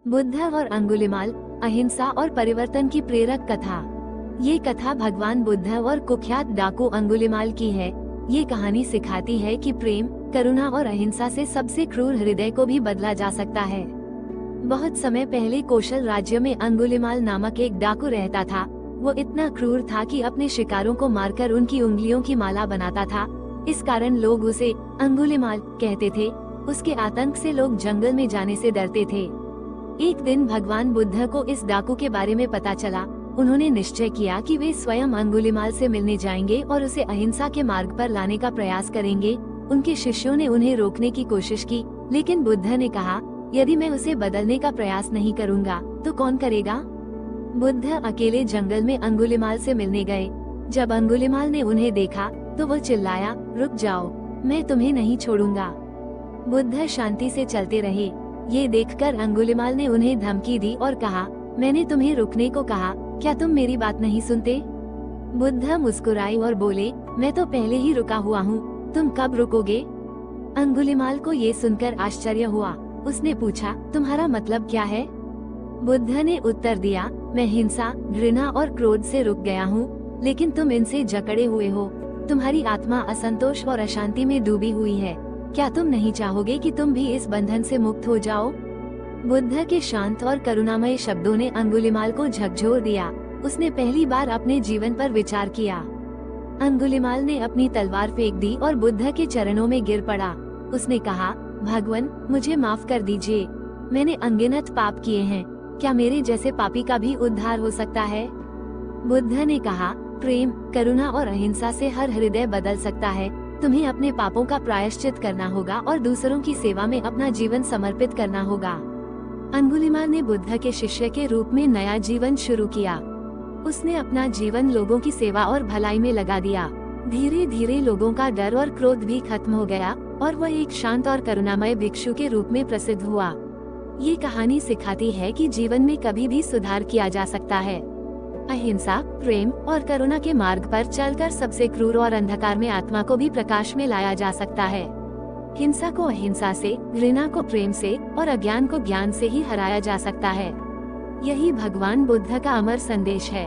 बुद्ध और अंगुलिमाल, अहिंसा और परिवर्तन की प्रेरक कथा। ये कथा भगवान बुद्ध और कुख्यात डाकू अंगुलिमाल की है। ये कहानी सिखाती है कि प्रेम, करुणा और अहिंसा से सबसे क्रूर हृदय को भी बदला जा सकता है। बहुत समय पहले कौशल राज्य में अंगुलिमाल नामक एक डाकू रहता था। वो इतना क्रूर था कि अपने शिकारों को मारकर उनकी उंगलियों की माला बनाता था। इस कारण लोग उसे अंगुलिमाल कहते थे। उसके आतंक से लोग जंगल में जाने से डरते थे। एक दिन भगवान बुद्ध को इस डाकू के बारे में पता चला। उन्होंने निश्चय किया कि वे स्वयं अंगुलिमाल से मिलने जाएंगे और उसे अहिंसा के मार्ग पर लाने का प्रयास करेंगे। उनके शिष्यों ने उन्हें रोकने की कोशिश की, लेकिन बुद्ध ने कहा, यदि मैं उसे बदलने का प्रयास नहीं करूँगा तो कौन करेगा। बुद्ध अकेले जंगल में अंगुलिमाल से मिलने गए। जब अंगुलिमाल ने उन्हें देखा तो वो चिल्लाया, रुक जाओ, मैं तुम्हें नहीं छोड़ूंगा। बुद्ध शांति से चलते रहे। ये देखकर अंगुलिमाल ने उन्हें धमकी दी और कहा, मैंने तुम्हें रुकने को कहा, क्या तुम मेरी बात नहीं सुनते। बुद्ध मुस्कुराए और बोले, मैं तो पहले ही रुका हुआ हूँ, तुम कब रुकोगे। अंगुलिमाल को ये सुनकर आश्चर्य हुआ। उसने पूछा, तुम्हारा मतलब क्या है। बुद्ध ने उत्तर दिया, मैं हिंसा, घृणा और क्रोध से रुक गया हूँ, लेकिन तुम इनसे जकड़े हुए हो। तुम्हारी आत्मा असंतोष और अशांति में डूबी हुई है। क्या तुम नहीं चाहोगे कि तुम भी इस बंधन से मुक्त हो जाओ। बुद्ध के शांत और करुणामय शब्दों ने अंगुलिमाल को झकझोर दिया। उसने पहली बार अपने जीवन पर विचार किया। अंगुलिमाल ने अपनी तलवार फेंक दी और बुद्ध के चरणों में गिर पड़ा। उसने कहा, भगवान, मुझे माफ कर दीजिए। मैंने अनगिनत पाप किए हैं। क्या मेरे जैसे पापी का भी उद्धार हो सकता है। बुद्ध ने कहा, प्रेम, करुणा और अहिंसा से हर हृदय बदल सकता है। तुम्हें अपने पापों का प्रायश्चित करना होगा और दूसरों की सेवा में अपना जीवन समर्पित करना होगा। अंगुलिमाल ने बुद्ध के शिष्य के रूप में नया जीवन शुरू किया। उसने अपना जीवन लोगों की सेवा और भलाई में लगा दिया। धीरे धीरे लोगों का डर और क्रोध भी खत्म हो गया और वह एक शांत और करुणामय भिक्षु के रूप में प्रसिद्ध हुआ। ये कहानी सिखाती है कि जीवन में कभी भी सुधार किया जा सकता है। अहिंसा, प्रेम और करुणा के मार्ग पर चलकर सबसे क्रूर और अंधकार में आत्मा को भी प्रकाश में लाया जा सकता है। हिंसा को अहिंसा से, घृणा को प्रेम से और अज्ञान को ज्ञान से ही हराया जा सकता है। यही भगवान बुद्ध का अमर संदेश है।